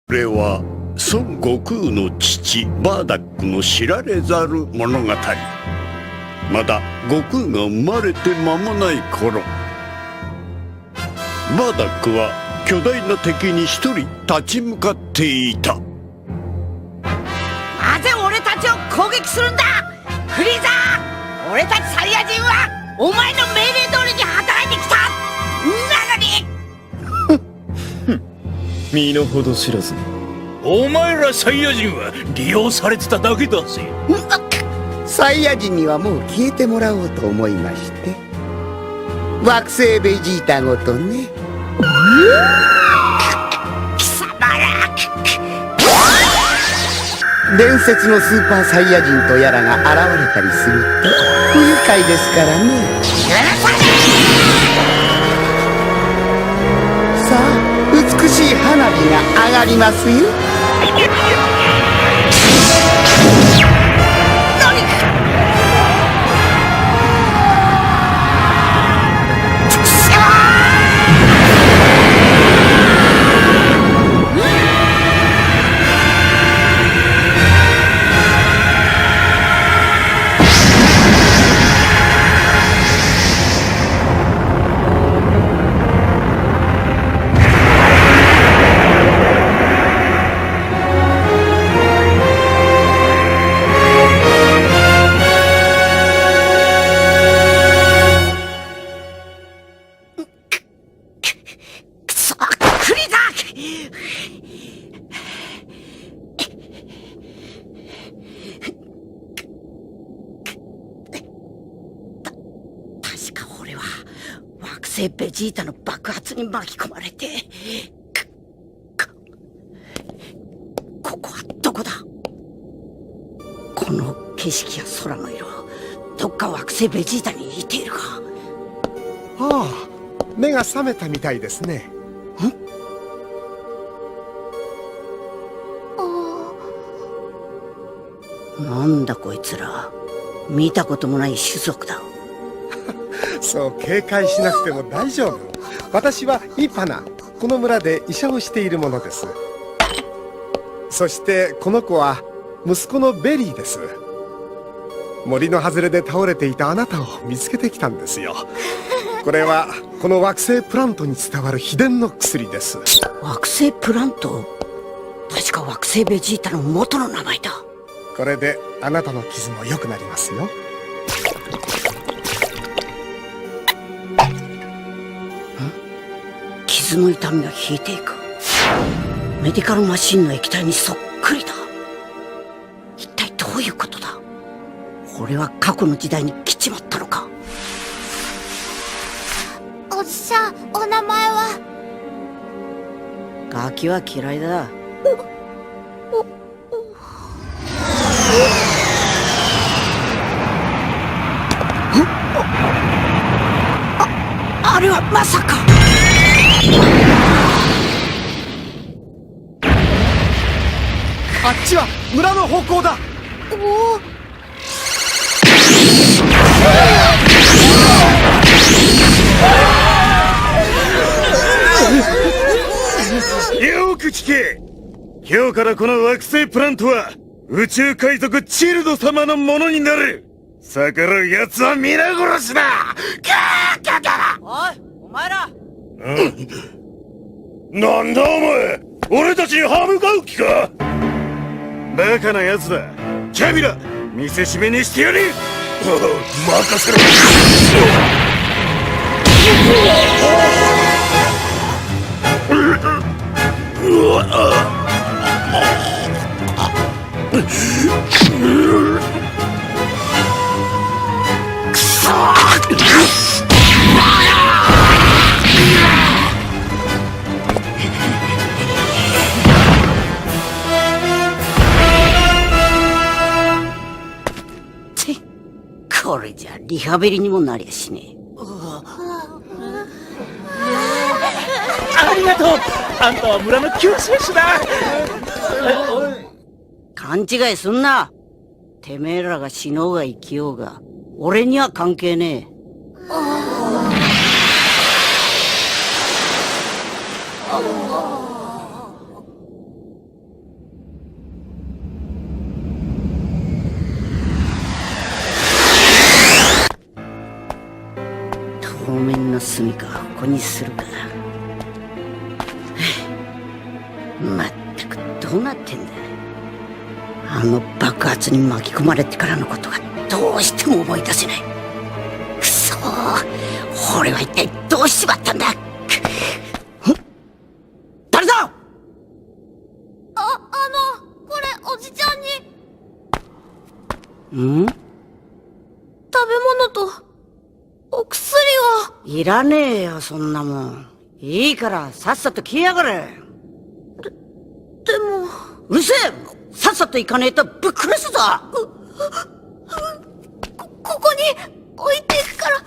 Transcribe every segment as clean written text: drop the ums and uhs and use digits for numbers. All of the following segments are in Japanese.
これは孫悟空の父バーダックの知られざる物語。まだ悟空が生まれて間もない頃、バーダックは巨大な敵に一人立ち向かっていた。なぜ俺たちを攻撃するんだフリーザー。俺たちサイヤ人はお前の命令通りに働いてきたなのに身の程知らず。お前らサイヤ人は利用されてただけだぜ。サイヤ人にはもう消えてもらおうと思いまして。惑星ベジータごとね。貴様ら伝説のスーパーサイヤ人とやらが現れたりすると不愉快ですからね。さあ、美しい花火が上がりますよ。ベジータの爆発に巻き込まれて、ここはどこだ。この景色や空の色、どっか惑星ベジータに似ているか。ああ、目が覚めたみたいですね。なんだこいつら、見たこともない種族だ。そう警戒しなくても大丈夫。私はイパナ、この村で医者をしているものです。そしてこの子は息子のベリーです。森の外れで倒れていたあなたを見つけてきたんですよ。これはこの惑星プラントに伝わる秘伝の薬です。惑星プラント、確か惑星ベジータの元の名前だ。これであなたの傷も良くなりますよ。傷の痛みが引いていく。メディカルマシンの液体にそっくりだ。一体どういうことだ。俺は過去の時代に来ちまったのか。おじさん、お名前は？ガキは嫌いだ。あれはまさか。あっちは村の方向だ。よく聞け。今日からこの惑星プラントは宇宙海賊チルド様のものになる。逆らう奴は皆殺しだ。おい、お前ら。なんだお前、俺たちに歯向かう気か。バカな奴だ。キャビラ、見せしめにしてやれ。任せろ。これじゃリハビリにもなりゃしねえ。ありがとう。あんたは村の救世主だ。勘違いすんな。てめえらが死のうが生きようが俺には関係ねえ。住処はここにするか。まったくどうなってんだ。あの爆発に巻き込まれてからのことがどうしても思い出せない。くそー、俺は一体どうしちまったんだ。誰だ。これおじちゃんにん？食べ物とお薬を。いらねえよそんなもん。いいからさっさと消えやがれ。でもうるせえ、さっさと行かねえとぶっ殺すぞ。ここに置いていくから。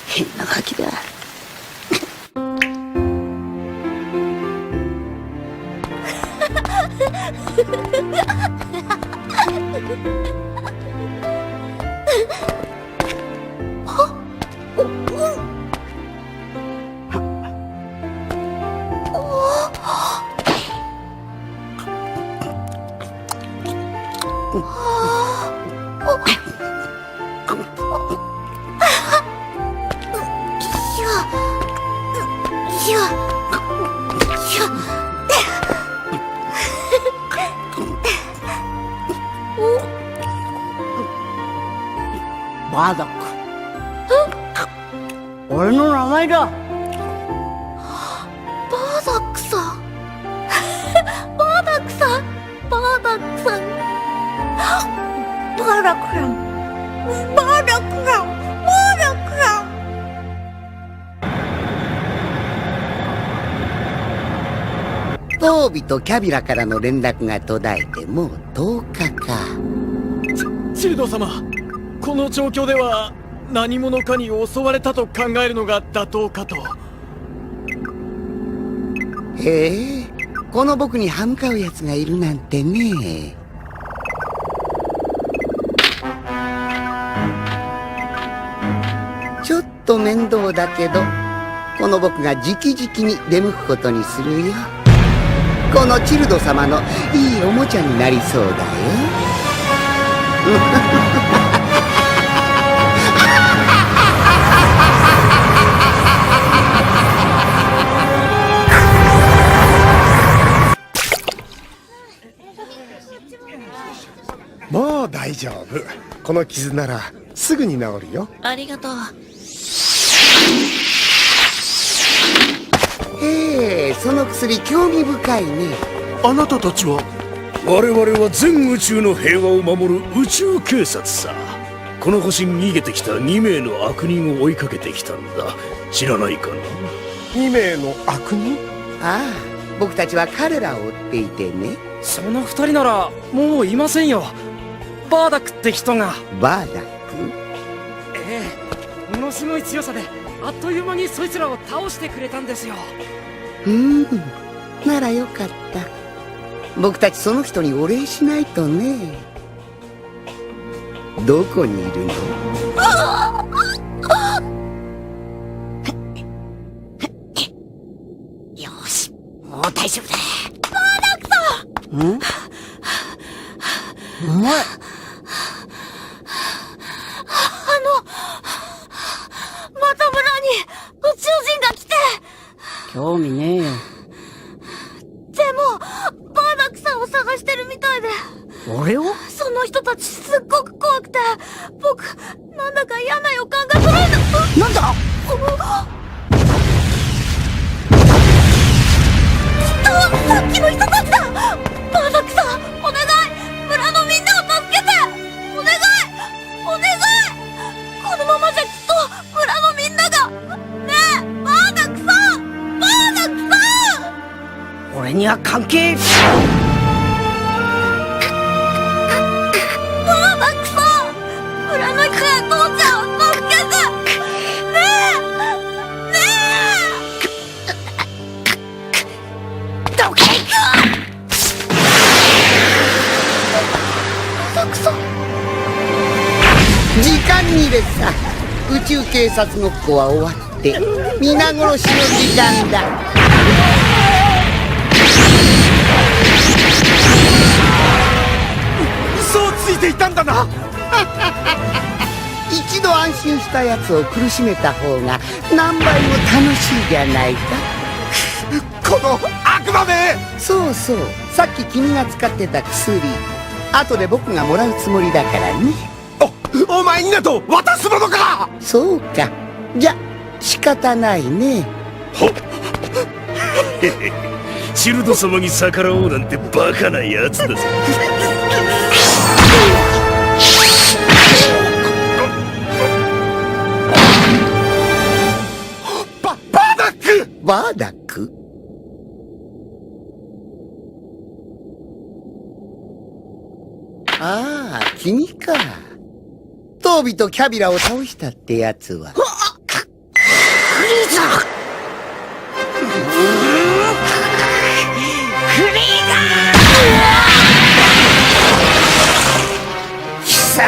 変なガキだ。バーダック。俺の名前だ。バーダックさん。バーダックさん。バーダックさん。バーダックさん。バーダックさん。バーダックさん。トービとキャビラからの連絡が途絶えてもう10日か。チルド様、この状況では何者かに襲われたと考えるのが妥当かと。へえ、この僕に歯向かう奴がいるなんてね。ちょっと面倒だけど、この僕が直々に出向くことにするよ。このチルド様のいいおもちゃになりそうだよ。もう大丈夫。この傷ならすぐに治るよ。ありがとう。へえ、その薬興味深いね。あなたたちは？我々は全宇宙の平和を守る宇宙警察さ。この星に逃げてきた2名の悪人を追いかけてきたんだ。知らないかな2名の悪人？ああ、僕たちは彼らを追っていてね。その二人ならもういませんよ。バーダックって人が。バーダック？ええ、ものすごい強さであっという間にそいつらを倒してくれたんですよ。ならよかった。僕たちその人にお礼しないとね。どこにいるの？よし、もう大丈夫だ。バーダックさん。ん？お前。また村に宇宙人が来て。興味ねえよ。でもバーダックさんを探してるみたいで。俺を？その人たちすっごく怖くて、僕なんだか嫌な予感がするんだ。なんだ？さっきの人たちだ。バーダックさん、お願い、村のみんなを助けて。お願い、お願い。このままじゃきっと村のみんなが。ねえ、バーダックさん、バーダックさん。俺には関係。バーダックさん、村の人や父ちゃんを助けて。ねえ、ねえ。クさん。時間切れさ。宇宙警察ごっこは終わって皆殺しの時間だ。嘘をついていたんだな。一度安心したやつを苦しめた方が何倍も楽しいじゃないか。この悪魔め。そうそう、さっき君が使ってた薬、後で僕がもらうつもりだからね。お前になど渡すものか。そうか、じゃ仕方ないね。チルド様に逆らおうなんてバカなやつだぞ。バーダック。バーダック。ああ、君か。トービとキャビラを倒したってやつは。フリーザフリーザ貴様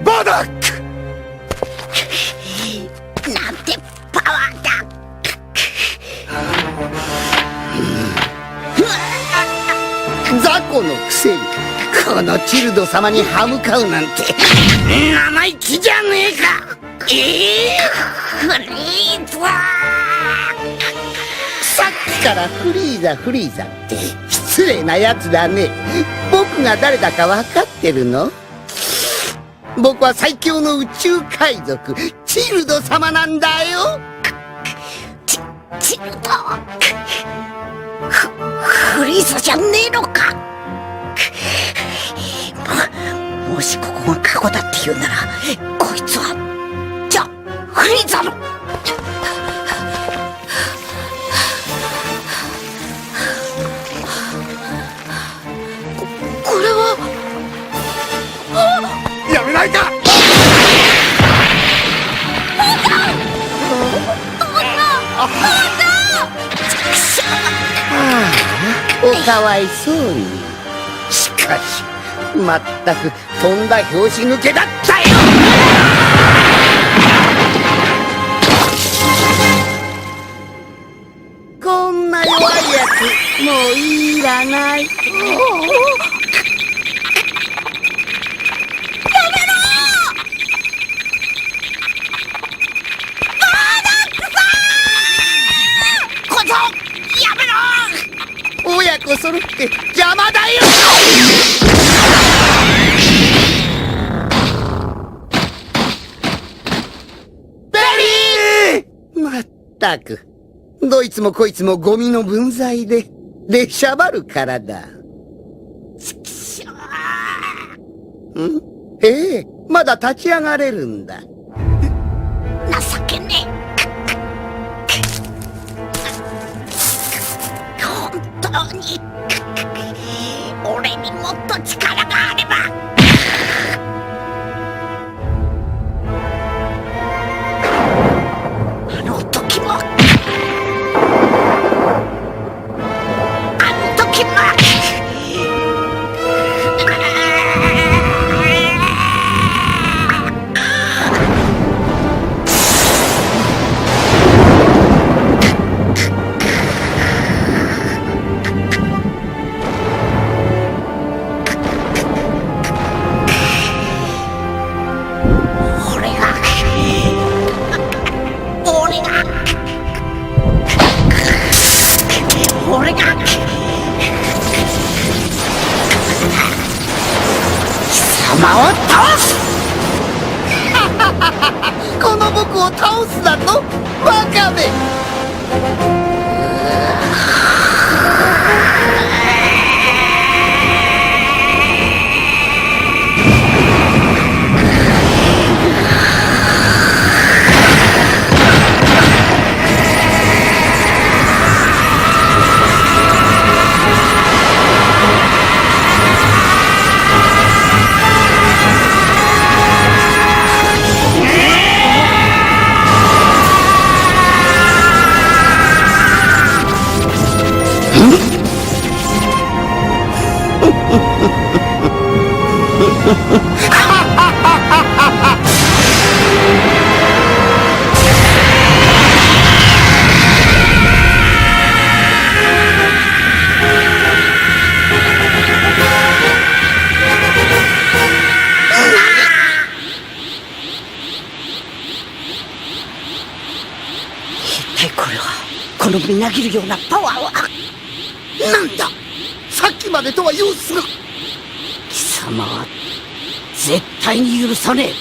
バーダック。なんてパワーだ。雑魚のくせにこのチルド様に歯向かうなんて生意気じゃねえか。フリーザさっきからフリーザフリーザって失礼なやつだね。僕が誰だか分かってるの？僕は最強の宇宙海賊チルド様なんだよ。チルドフリーザじゃねえのか。もしここが過去だって言うならこいつはじゃあフリーザのこれはやめないか。おかわいそうに。しかしまったくとんだ拍子抜けだったよ。こんな弱いやつもういらない。親子揃って邪魔だよ。ベリー！まったくどいつもこいつもゴミの分際で出しゃばるからだ。ええ、まだ立ち上がれるんだ。情けねえ。本当に俺にもっと力があれば。あの時も俺が貴様を倒す。この僕を倒すだとバカめ。これはこのみなぎるようなパワーはなんだ、さっきまでとは様子が。貴様は絶対に許さねえ。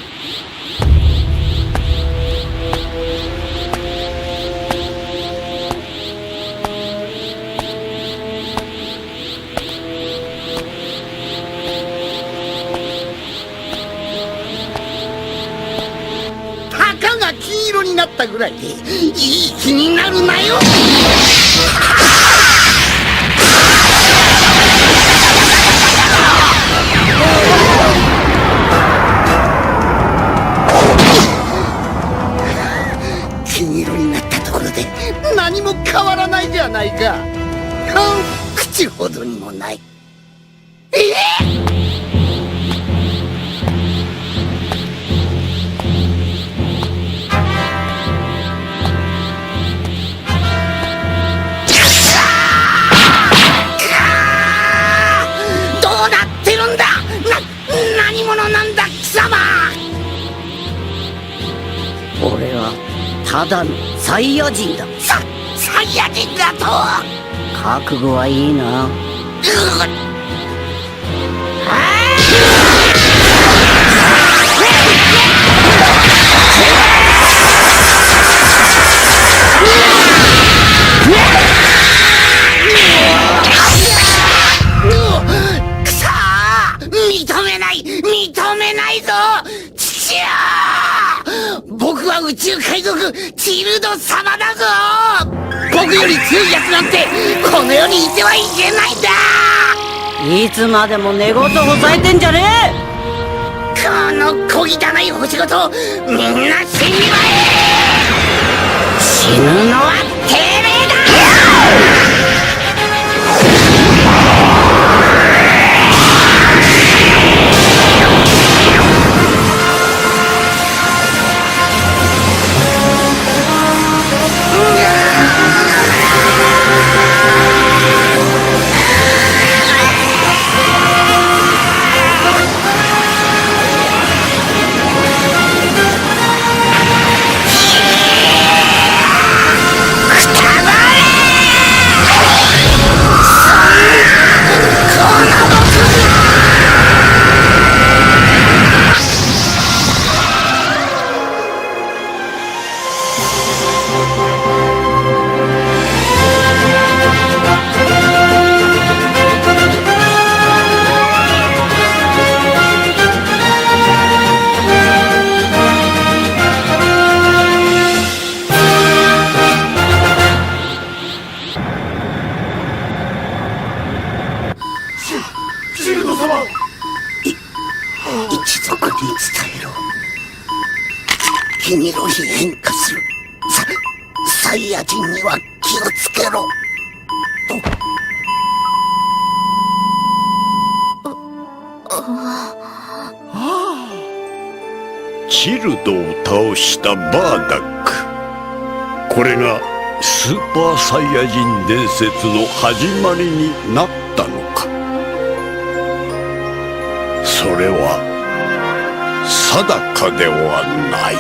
たかが金色になったぐらいでいい気になるなよ。金色になったところで何も変わらないじゃないか。口ほどにもない。どうなってるんだ。何者なんだ貴様。俺はただのサイヤ人だ。サイヤ人だと。覚悟はいいな。くそー、認めないぞ父や。僕は宇宙海賊チルド様だぞ。僕より強い奴なんてこの世にいてはいけないんだ。いつまでも寝言ほざえてんじゃねえ。この小汚い星ごとみんな死んじまえ。死ぬのはてめえだ。一族に伝えろ。金色に変化するサイヤ人には気をつけろと。チルドを倒したバーダック。これがスーパーサイヤ人伝説の始まりになったのか。それは定かではない。